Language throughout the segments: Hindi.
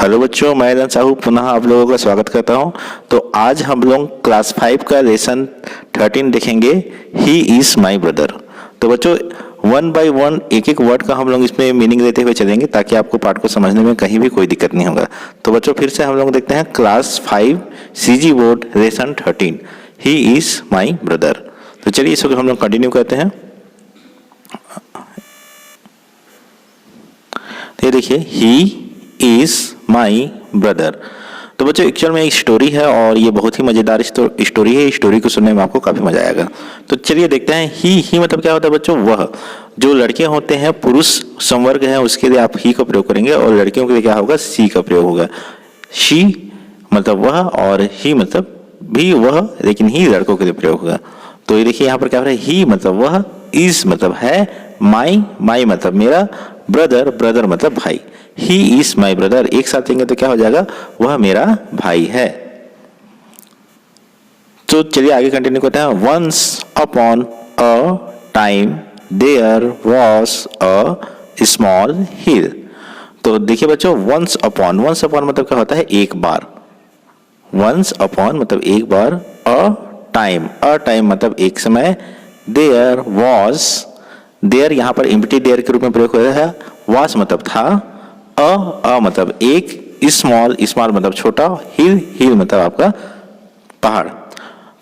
हेलो बच्चों, मैं एलन साहू पुनः आप लोगों का स्वागत करता हूं। तो आज हम लोग क्लास 5 का लेसन 13 देखेंगे, ही इज माई ब्रदर। तो बच्चों वन बाय वन एक एक वर्ड का हम लोग इसमें मीनिंग देते हुए चलेंगे ताकि आपको पाठ को समझने में कहीं भी कोई दिक्कत नहीं होगा। तो बच्चों फिर से हम लोग देखते हैं class 5 CG board lesson 13, he is my brother. तो चलिए इसको हम लोग कंटिन्यू करते हैं। ये देखिए, ही इज माई ब्रदर। तो बच्चों एक्चुअल में एक स्टोरी है और ये बहुत ही मजेदार स्टोरी है। स्टोरी को सुनने में आपको काफी मजा आएगा। तो चलिए देखते हैं। ही मतलब क्या होता है बच्चों? वह। जो लड़के होते हैं, पुरुष संवर्ग है, उसके लिए आप ही का प्रयोग करेंगे और लड़कियों के लिए क्या होगा? सी का प्रयोग होगा। शी मतलब वह और ही मतलब भी वह, लेकिन ही लड़कों के लिए प्रयोग होगा। तो ये देखिए यहाँ पर क्या हो रहा है? ही मतलब वह, इज मतलब है, माई मतलब मेरा, ब्रदर मतलब भाई। ही इज माई ब्रदर एक साथ लेंगे तो क्या हो जाएगा? वह मेरा भाई है। तो चलिए आगे कंटिन्यू करते हैं। Once upon a time there was a small hill. तो देखिए बच्चों, वंस अपॉन मतलब क्या होता है? एक बार। वंस अपॉन मतलब एक बार, अ टाइम मतलब एक समय, देयर वॉज, देयर यहाँ पर एम्प्टी देयर के रूप में प्रयोग हो रहा है। वॉज मतलब था, अ मतलब एक, स्मॉल मतलब छोटा, हिल मतलब आपका पहाड़।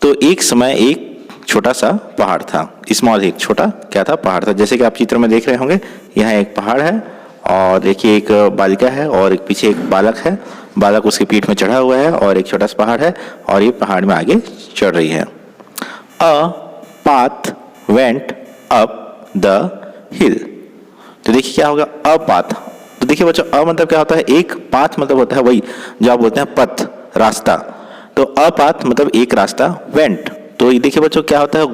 तो एक समय एक छोटा सा पहाड़ था। स्मॉल हिल छोटा क्या था? पहाड़ था। जैसे कि आप चित्र में देख रहे होंगे, यहाँ एक पहाड़ है और देखिए एक बालिका है और एक पीछे एक बालक है। बालक उसके पीठ में चढ़ा हुआ है और एक छोटा सा पहाड़ है और ये पहाड़ में आगे चढ़ रही है। A path went up the हिल। तो देखिए क्या होगा? A path. तो देखिए बच्चों, अ मतलब क्या होता है? एक, पाथ मतलब होता है वही जो आप बोलते हैं पथ, रास्ता। तो अ पाथ मतलब एक रास्ता, वेंट। तो ये देखिए बच्चों क्या होता है?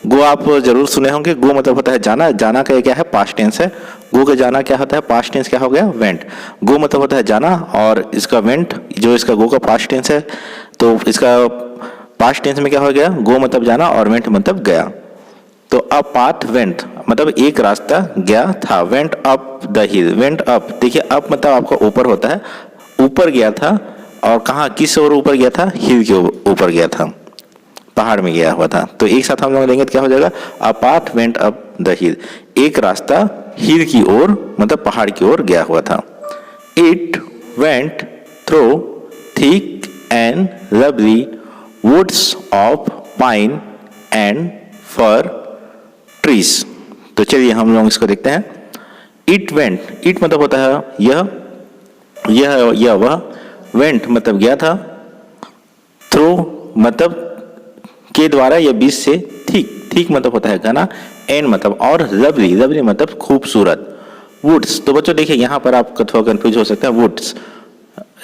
गो आप जरूर सुने होंगे। गो मतलब होता है जाना। जाना का क्या है? पास्ट टेंस है। गो का जाना क्या होता है? पास्ट टेंस क्या हो गया? वेंट। गो मतलब होता है जाना और इसका वेंट जो इसका गो का पास्ट टेंस है, तो इसका पास्ट टेंस में क्या हो गया? गो मतलब जाना और वेंट मतलब गया। तो अ पाथ वेंट मतलब एक रास्ता गया था। Went up the hill, went up. देखिए अप मतलब आपका ऊपर होता है, ऊपर गया था। और कहाँ, किस ओर ऊपर गया था? हिल के ऊपर गया था, पहाड़ में गया हुआ था। तो एक साथ हम लोग लेंगे तो क्या हो जाएगा? A path went up the हिल, एक रास्ता हिल की ओर मतलब पहाड़ की ओर गया हुआ था। It went through thick and lovely woods of pine and fir trees. तो चलिए हम लोग इसको देखते हैं। इट वेंट, इट मतलब होता है यह वह, वेंट मतलब गया था, थ्रू मतलब के द्वारा या बीच से, ठीक मतलब होता है घना, एंड मतलब और, लवली मतलब खूबसूरत, वुड्स। तो बच्चों देखिए यहाँ पर आप थोड़ा कंफ्यूज हो सकते हैं। वुड्स,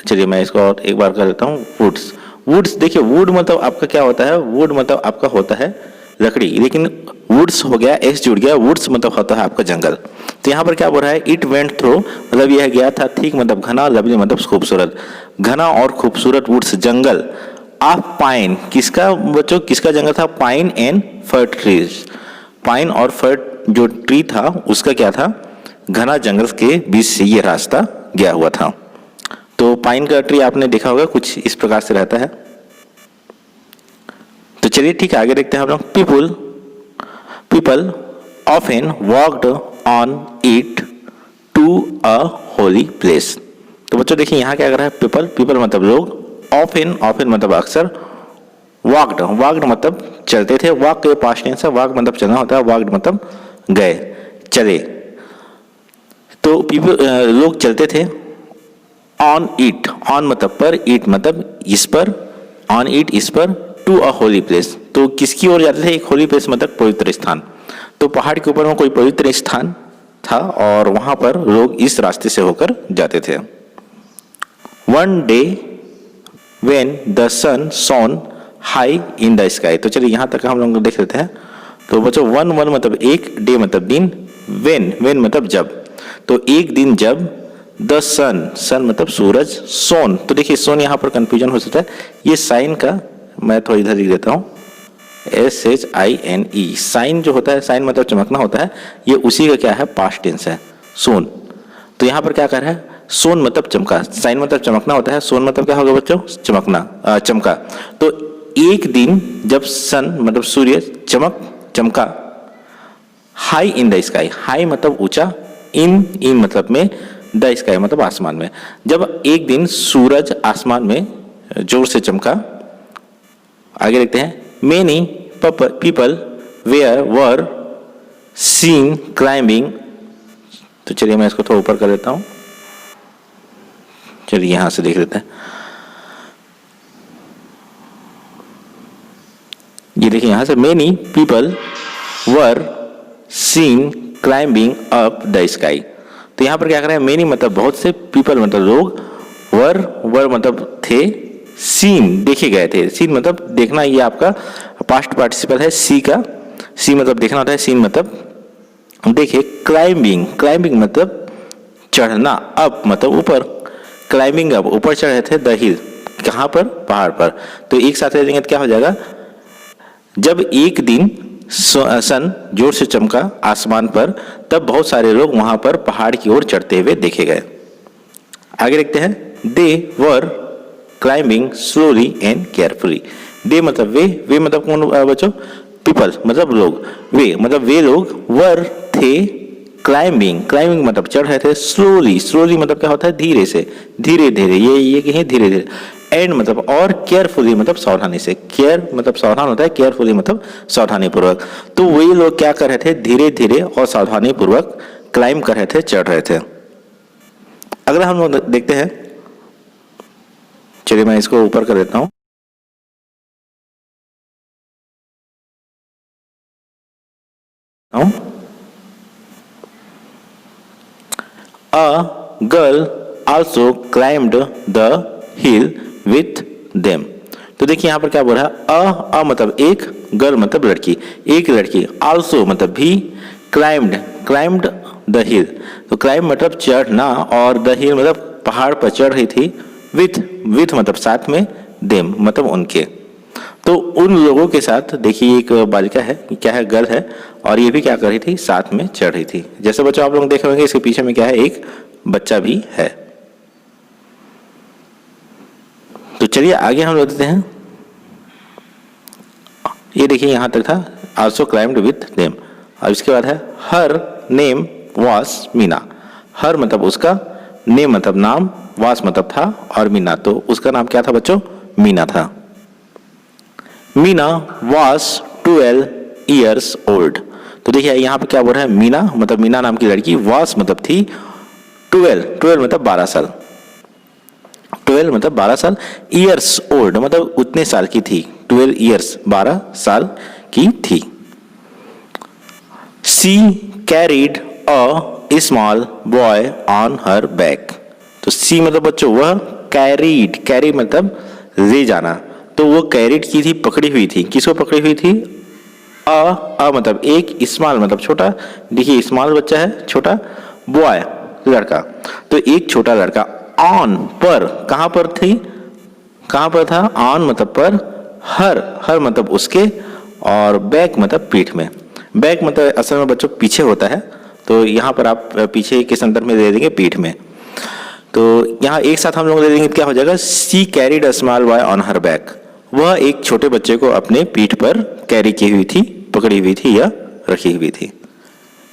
चलिए मैं इसको और एक बार कर लेता हूँ। वुड्स देखिए, वुड मतलब आपका क्या होता है? वुड मतलब आपका होता है लकड़ी, लेकिन वुड्स हो गया, एस जुड़ गया, वुड्स मतलब होता है आपका जंगल। तो यहाँ पर क्या बोल रहा है? इट वेंट थ्रू मतलब यह गया था, ठीक मतलब घना, लवली मतलब खूबसूरत, घना और खूबसूरत वुड्स जंगल, ऑफ पाइन किसका बच्चों? किसका जंगल था? Pine and fir trees. Pine और फर जो ट्री था उसका क्या था? घना जंगल के बीच से ये रास्ता गया हुआ था। तो पाइन का ट्री आपने देखा होगा, कुछ इस प्रकार से रहता है। तो चलिए ठीक है, आगे देखते हैं हम लोग। People often walked on it to a holy place. तो बच्चों देखिए यहाँ क्या कर रहा है? पीपल मतलब लोग, ऑफन मतलब अक्सर, वॉकड मतलब चलते थे। वॉक के पास्ट टेंस है, वॉक मतलब चलना होता है, वॉकड मतलब गए, चले। तो पीपल लोग चलते थे। ऑन इट, ऑन मतलब पर, इट मतलब इस पर, ऑन इट इस पर, टू अ होली प्लेस तो किसकी ओर जाते थे? एक होली प्लेस मतलब पवित्र स्थान। तो पहाड़ के ऊपर में कोई पवित्र स्थान था और वहां पर लोग इस रास्ते से होकर जाते थे। One day when the sun shone high in the sky. तो चलिए यहां तक हम लोग देख लेते हैं। तो बच्चों वन मतलब एक, डे मतलब दिन, वेन मतलब जब। तो एक दिन जब, द सन मतलब सूरज, सोन। तो देखिए सोन यहाँ पर कंफ्यूजन हो सकता है, ये साइन का मैं थोड़ा इधर लिख देता हूँ, SHINE। साइन जो होता है, साइन मतलब चमकना होता है, ये उसी का क्या है? पास्ट टेंस है, सोन। तो यहाँ पर क्या कर रहा है? सोन मतलब चमका, साइन मतलब चमकना होता है, सोन मतलब क्या होगा बच्चों, चमकना, चमका। तो एक दिन जब सन मतलब सूर्य चमका, high in the sky, high मतलब ऊंचा, इन मतलब में, द स्काई मतलब आसमान में। जब एक दिन सूरज आसमान में जोर से चमका, आगे देखते हैं, many people were seen climbing. तो चलिए मैं इसको थोड़ा ऊपर कर देता हूं, चलिए यहां से देख लेते हैं। ये देखिए यहां से, many people were seen climbing up the sky. तो यहां पर क्या कर रहे हैं, मेनी मतलब बहुत से, पीपल मतलब लोग, वर मतलब थे, सीन देखे गए थे, सीन मतलब देखना, ये आपका पास्ट पार्टिसिपल है सी का, सी मतलब देखना होता है, सीन मतलब देखे, क्लाइंबिंग मतलब चढ़ना, अप मतलब ऊपर, क्लाइंबिंग अप ऊपर चढ़ रहे थे, द हिल कहां पर, पहाड़ पर। तो एक साथ रह देंगे तो क्या हो जाएगा, जब एक दिन सन जोर से चमका आसमान पर, तब बहुत सारे लोग वहां पर पहाड़ की ओर चढ़ते हुए देखे गए। आगे देखते हैं, they were climbing slowly and carefully. They मतलब वे मतलब कौन बच्चों, पीपल मतलब लोग, वे लोग, वर थे, क्लाइंबिंग मतलब चढ़ रहे थे, स्लोली मतलब क्या होता है, धीरे से, धीरे धीरे, ये कहीं धीरे धीरे, एंड मतलब और, केयरफुली मतलब सावधानी से, केयर मतलब सावधान होता है, केयरफुली मतलब सावधानी पूर्वक। तो वही लोग क्या कर रहे थे, धीरे धीरे और सावधानी पूर्वक क्लाइंब कर रहे थे, चढ़ रहे थे। अगला हम लोग देखते हैं, चलिए मैं इसको ऊपर कर देता हूं। A girl also climbed the hill with them। तो देखिए यहां पर क्या बोल रहा है, अ मतलब एक, गर्ल मतलब लड़की, एक लड़की, आल्सो मतलब भी, क्लाइम्ड द हिल। तो क्लाइम मतलब चढ़ना, और द हिल मतलब पहाड़ पर चढ़ रही थी, विथ मतलब साथ में, देम मतलब उनके। तो उन लोगों के साथ देखिए एक बालिका है, क्या है, गर्ल है, और ये भी क्या कर रही थी, साथ में चढ़ रही थी। जैसे बच्चों आप लोग देख रहे होंगे, इसके पीछे में क्या है, एक बच्चा भी है। तो चलिए आगे हम देखते हैं, ये देखिए यहां तक था, आल्सो क्लाइम्ड विथ देम। अब इसके बाद है, हर नेम वास मीना। हर मतलब उसका, नेम मतलब नाम, वास मतलब था, और मीना तो उसका नाम क्या था बच्चों, मीना था। मीना वास 12 ईयर्स ओल्ड। तो देखिए यहां पे क्या बोल रहा है, मीना मतलब मीना नाम की लड़की, वास मतलब थी, 12 मतलब 12 साल, 12 मतलब 12 साल, ईयर्स ओल्ड मतलब उतने साल की थी, 12 ईयर्स 12 साल की थी। She carried a small boy on her back. तो सी मतलब बच्चों वह, कैरी मतलब ले जाना, तो वो कैरिड की थी, पकड़ी हुई थी, किसको पकड़ी हुई थी, अ मतलब एक, स्मॉल मतलब छोटा, देखिए स्मॉल बच्चा है, छोटा, बॉय लड़का, तो एक छोटा लड़का, ऑन पर, कहां पर थी, कहां पर था, ऑन मतलब पर, हर मतलब उसके, और बैक मतलब पीठ में। बैक मतलब असल में बच्चों पीछे होता है, तो यहां पर आप पीछे के संदर्भ में दे देंगे पीठ में। तो यहां एक साथ हम लोग दे देंगे, क्या हो जाएगा, she carried a small boy on her back. वह एक छोटे बच्चे को अपने पीठ पर कैरी की हुई थी, पकड़ी हुई थी या रखी हुई थी।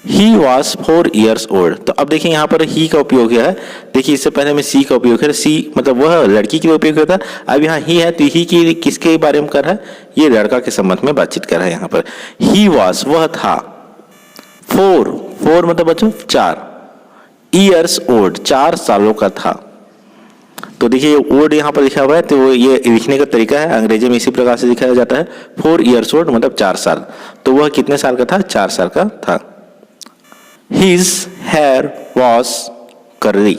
He was 4 years old। तो अब देखिए यहाँ पर ही का उपयोग है, देखिए इससे पहले में सी का उपयोग है, सी मतलब वह लड़की के लिए उपयोग होता है, अब यहाँ ही है, तो ही की किसके बारे में कर रहा है, ये लड़का के संबंध में बातचीत कर रहा है यहाँ पर। ही वॉज वह था, 4 मतलब बच्चों 4, ईयर्स ओल्ड 4 सालों का था। तो देखिए ओल्ड यहाँ पर लिखा हुआ है, तो ये लिखने का तरीका है, अंग्रेजी में इसी प्रकार से लिखा जाता है, 4 ईयर्स ओल्ड मतलब 4 साल। तो वह कितने साल का था, 4 साल का था। His hair was curly।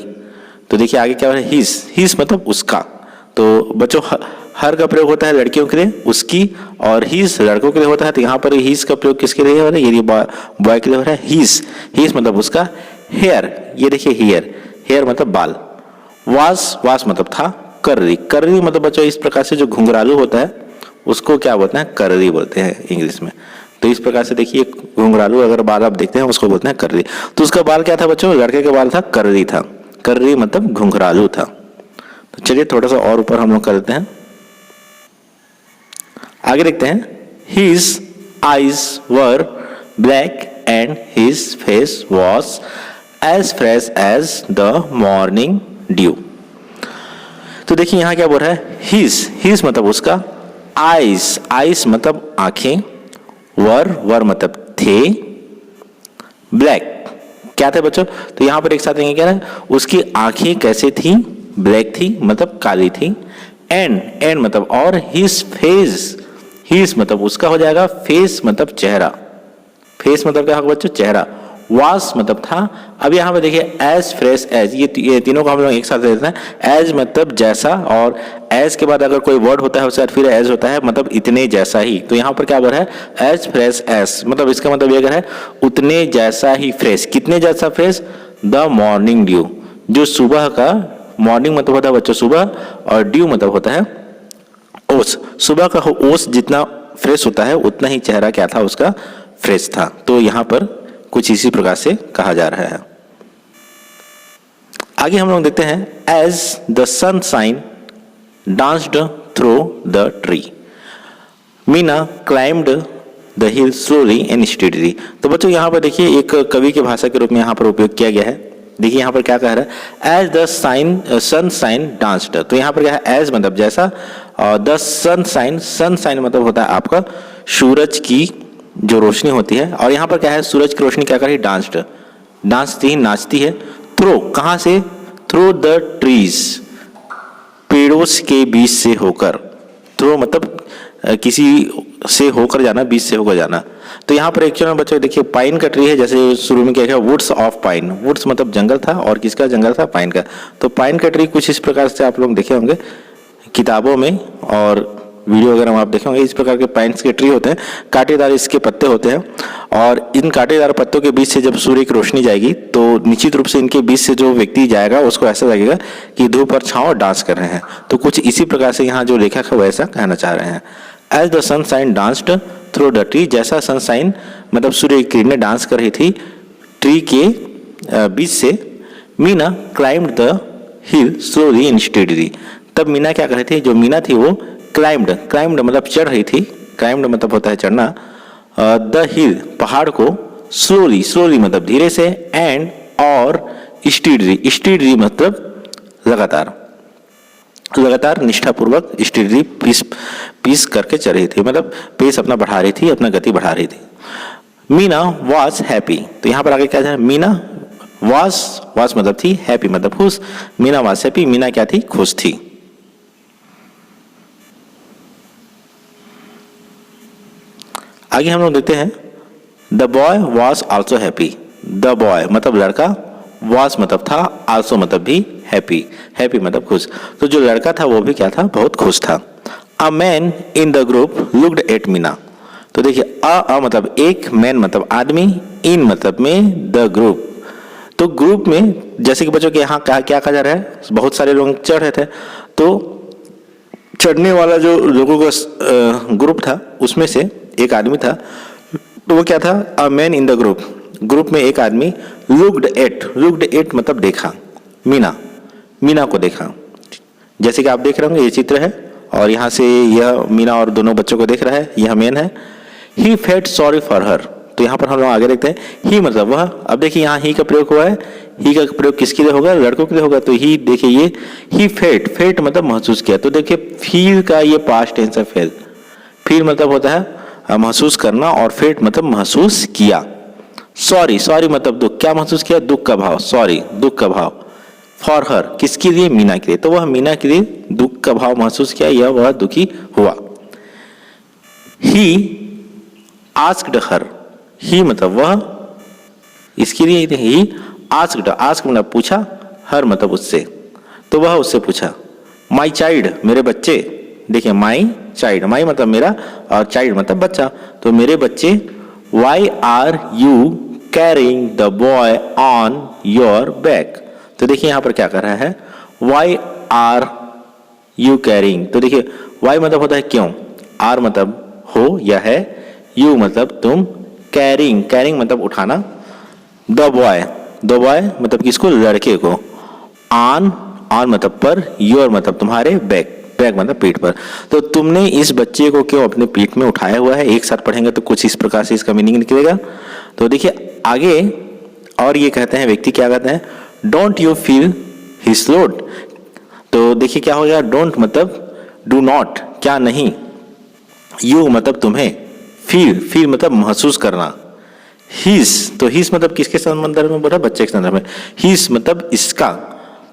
तो देखिए आगे क्या हो रहा है, his मतलब उसका। तो बच्चों हर का प्रयोग होता है लड़कियों के लिए, उसकी, और his लड़कों के लिए होता है, तो यहाँ पर his का प्रयोग किसके लिए हो रहा है, ये बॉय के लिए हो रहा है, his मतलब उसका, hair ये देखिए hair मतलब बाल, was मतलब था, कर्ली मतलब बच्चों इस प्रकार से जो घुंघरालू होता है उसको क्या बोलते हैं, कर्ली बोलते हैं इंग्लिश में। तो इस प्रकार से देखिए घुंघरालू अगर बाल आप देखते हैं उसको बोलते हैं कर्ली। तो उसका बाल क्या था बच्चों, लड़के का बाल था कर्ली था, कर्री मतलब घुंघरालू था। तो चलिए थोड़ा सा और ऊपर हम लोग कर देते हैं, आगे देखते हैं। His eyes were black and his face was as fresh as the morning dew। तो देखिए यहाँ क्या बोल रहा है, his मतलब उसका, eyes मतलब आंखें, वर मतलब थे, ब्लैक क्या थे बच्चों, तो यहाँ पर एक साथ क्या है, उसकी आंखें कैसे थी, ब्लैक थी मतलब काली थी, एंड मतलब और, हिज मतलब उसका हो जाएगा, फेस मतलब चेहरा, फेस मतलब क्या होगा बच्चों, चेहरा, वास मतलब था। अब यहाँ पे देखिए एज फ्रेश एज, ये तीनों को हम लोग एक साथ देते हैं। एज मतलब जैसा, और एज के बाद अगर कोई वर्ड होता है उसके बाद फिर एज होता है मतलब इतने जैसा ही। तो यहाँ पर क्या बोल रहा है, एज फ्रेश एज, मतलब इसका मतलब ये है उतने जैसा ही फ्रेश। कितने जैसा फ्रेश, द मॉर्निंग ड्यू, जो सुबह का, मॉर्निंग मतलब होता है बच्चों सुबह, और ड्यू मतलब होता है ओस, सुबह का ओस जितना फ्रेश होता है उतना ही चेहरा क्या था उसका, फ्रेश था। तो यहाँ पर कुछ इसी प्रकार से कहा जा रहा है। आगे हम लोग देखते हैं, as the sunshine danced through the tree, Meena climbed the hill slowly and steadily. तो बच्चों यहाँ पर देखिए एक कवि की भाषा के रूप में यहाँ पर उपयोग किया गया है। देखिए यहाँ पर क्या कह रहा है, as the sunshine danced, तो यहाँ पर क्या है, एज मतलब जैसा, और द सन शाइन मतलब होता है आपका सूरज की जो रोशनी होती है, और यहाँ पर क्या है, सूरज की रोशनी क्या कर रही है, डांसती नाचती है, थ्रो कहाँ से, थ्रू द ट्रीज, पेड़ों के बीच से होकर, थ्रो मतलब किसी से होकर जाना, बीच से होकर जाना। तो यहाँ पर एक्चुअल में बच्चों देखिए पाइन का ट्री है, जैसे शुरू में क्या है, वुड्स ऑफ पाइन, वुड्स मतलब जंगल था, और किसका जंगल था, पाइन का। तो पाइन का ट्री कुछ इस प्रकार से आप लोग देखे होंगे किताबों में और वीडियो वगैरह में आप देखे होंगे, इस प्रकार के पाइन्स के ट्री होते हैं, कांटेदार इसके पत्ते होते हैं, और इन कांटेदार पत्तों के बीच से जब सूर्य की रोशनी जाएगी तो निश्चित रूप से इनके बीच से जो व्यक्ति जाएगा उसको ऐसा लगेगा कि धूप और छांव डांस कर रहे हैं। तो कुछ इसी प्रकार से यहाँ जो लेखक है वो ऐसा कहना चाह रहे हैं, as the sunshine danced through the tree, जैसा सनशाइन मतलब सूर्य की किरणें डांस कर रही थी ट्री के बीच से, Meena climbed the hill slowly and steadily, तब मीना क्या कर रही थी, जो मीना थी वो क्लाइम्ड मतलब चढ़ रही थी, क्लाइम्ड मतलब होता है चढ़ना, द हिल पहाड़ को, स्लोली मतलब धीरे से, एंड और स्टीडली मतलब लगातार निष्ठापूर्वक, स्टीडली पीस करके चल रही थी, मतलब पेस अपना बढ़ा रही थी, अपना गति बढ़ा रही थी। मीना वॉज हैप्पी, तो यहाँ पर आगे क्या है, मीना वॉज मतलब थी, हैप्पी मतलब खुश, मीना वॉज हैप्पी, मीना क्या थी, खुश थी। आगे हम लोग देखते हैं, the boy was also happy, the boy मतलब लड़का, वॉज मतलब था, आल्सो मतलब भी, हैप्पी मतलब खुश, तो जो लड़का था वो भी क्या था, बहुत खुश था। A man in the group looked at Meena, तो देखिए अ मतलब एक, मैन मतलब आदमी, इन मतलब में, द ग्रुप, तो ग्रुप में जैसे कि बच्चों के यहाँ क्या कहा जा रहा है, बहुत सारे लोग चढ़ रहे थे, तो चढ़ने वाला जो लोगों का ग्रुप था उसमें से एक आदमी था, तो वो क्या था, a man in the group में एक आदमी, लुक्ड एट मतलब देखा, मीना को देखा, जैसे कि आप देख रहे होंगे ये चित्र है, और यहाँ से यह मीना और दोनों बच्चों को देख रहा है, यह मैन है। He felt sorry for her, तो यहाँ पर हम लोग आगे देखते हैं, ही मतलब वह, अब देखिए यहाँ ही का प्रयोग हुआ है, ही का प्रयोग किसके लिए होगा, लड़कों के लिए होगा, तो ही देखिए ये ही फेल्ट मतलब महसूस किया, तो देखिए फील का ये पास्ट टेंस है, फील मतलब होता है महसूस करना, और फेल्ट मतलब महसूस किया। सॉरी मतलब दुख, क्या महसूस किया, दुख का भाव, दुख का भाव, फॉर हर किसके लिए, मीना के लिए, तो वह मीना के लिए दुख का भाव महसूस किया, यह वह दुखी हुआ। ही आस्क्ड हर, ही मतलब वह, इसके लिए ही आस्क्ड मतलब पूछा, हर मतलब उससे, तो वह उससे पूछा, माई चाइल्ड मेरे बच्चे, देखिए माई चाइल्ड, माई मतलब मेरा और चाइल्ड मतलब बच्चा, तो मेरे बच्चे, why are you carrying the boy on your back, तो देखिए यहाँ पर क्या कर रहा है, वाई आर यू कैरिंग, तो देखिए वाई मतलब होता है क्यों, आर मतलब हो या है, यू मतलब तुम, कैरिंग मतलब उठाना, द बॉय मतलब किसको, लड़के को, ऑन, ऑन मतलब पर, योर मतलब तुम्हारे, बैक, बैक मतलब पीठ पर। तो तुमने इस बच्चे को क्यों अपने पीठ में उठाया हुआ है, एक साथ पढ़ेंगे तो कुछ इस प्रकार से इसका मीनिंग निकलेगा। तो देखिए आगे, और ये कहते हैं व्यक्ति क्या कहते हैं, don't you feel his load. तो देखिए क्या हो गया, डोंट मतलब डू नॉट, क्या नहीं, यू मतलब तुम्हें, फील, फील मतलब महसूस करना, हिज, तो हिज मतलब किसके संदर्भ में बोला, बच्चे के संदर्भ में, हिज मतलब इसका,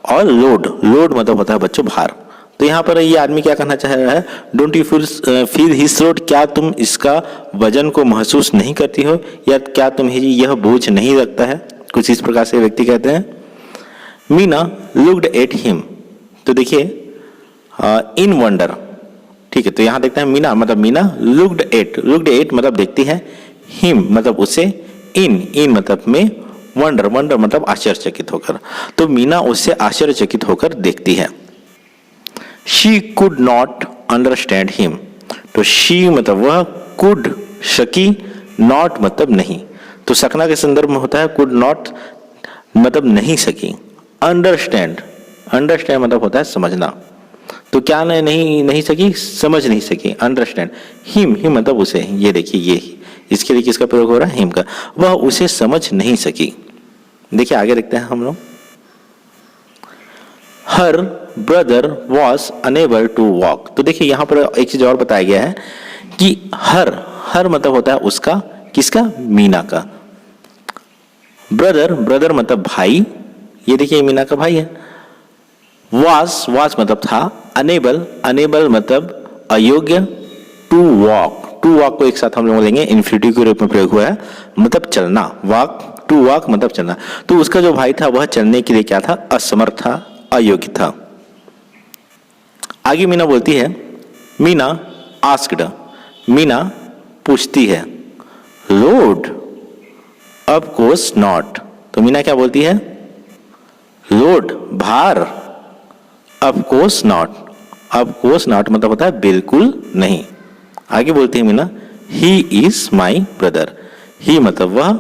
और लोड, लोड मतलब होता है बच्चों भार। तो यहाँ पर ये आदमी क्या कहना चाह रहा है, don't you feel his load, क्या तुम इसका वजन को महसूस नहीं करती हो, या क्या तुम्हें यह बोझ नहीं लगता है, कुछ इस प्रकार से व्यक्ति कहते हैं। मीना लुक्ड एट हिम, तो देखिए इन वंडर, ठीक है। तो यहाँ देखते हैं मीना मतलब Meena looked at, looked at मतलब देखती है, हिम मतलब उसे, इन मतलब में, वंडर, वंडर मतलब आश्चर्यचकित होकर। तो मीना उससे आश्चर्यचकित होकर देखती है। She could not understand him, तो शी मतलब वह, कुड शकी, नॉट मतलब नहीं, तो सकना के संदर्भ में होता है कुड नॉट मतलब नहीं सकी, अंडरस्टैंड, अंडरस्टैंड मतलब होता है समझना। तो क्या नहीं सकी, समझ नहीं सकी, अंडरस्टैंड। हिम, हिम मतलब उसे, ये देखिए ये इसके लिए किसका प्रयोग हो रहा है, हिम का, वह उसे समझ नहीं सकी। देखिए आगे देखते हैं हम लोग। Her brother was unable to walk, तो देखिए यहाँ पर एक चीज और बताया गया है कि हर, हर मतलब होता है उसका, किसका, मीना का। ब्रदर, ब्रदर मतलब भाई, ये देखिए मीना का भाई है। वाज, वाज मतलब था, अनेबल, अनेबल मतलब अयोग्य, टू वॉक, टू वॉक को एक साथ हम लोग लेंगे, इन्फिनिटिव के रूप में प्रयोग हुआ है, मतलब चलना, वॉक, टू वॉक मतलब चलना। तो उसका जो भाई था वह चलने के लिए क्या था, असमर्थ था, अयोग्य था। आगे मीना बोलती है, मीना आस्क्ड, मीना पूछती है, लोड, ऑफ कोर्स नॉट, तो मीना क्या बोलती है, लोड भार, of course not, of course not मतलब होता है बिल्कुल नहीं। आगे बोलती है Meena, he is my brother, he मतलब वह,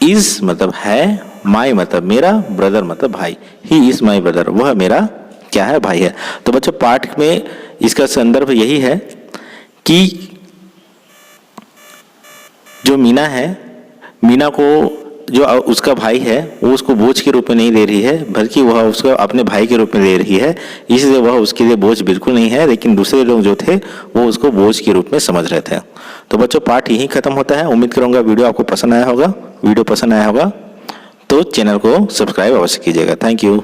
इज मतलब है, माई मतलब मेरा, ब्रदर मतलब भाई, ही इज माई ब्रदर, वह मेरा क्या है, भाई है। तो बच्चों पाठ में इसका संदर्भ यही है कि जो मीना है, मीना को जो उसका भाई है वो उसको बोझ के रूप में नहीं ले रही है, बल्कि वह उसको अपने भाई के रूप में ले रही है, इसलिए वह उसके लिए बोझ बिल्कुल नहीं है। लेकिन दूसरे लोग जो थे वो उसको बोझ के रूप में समझ रहे थे। तो बच्चों पाठ यहीं खत्म होता है। उम्मीद करूंगा वीडियो आपको पसंद आया होगा। वीडियो पसंद आया होगा तो चैनल को सब्सक्राइब अवश्य कीजिएगा। Thank you.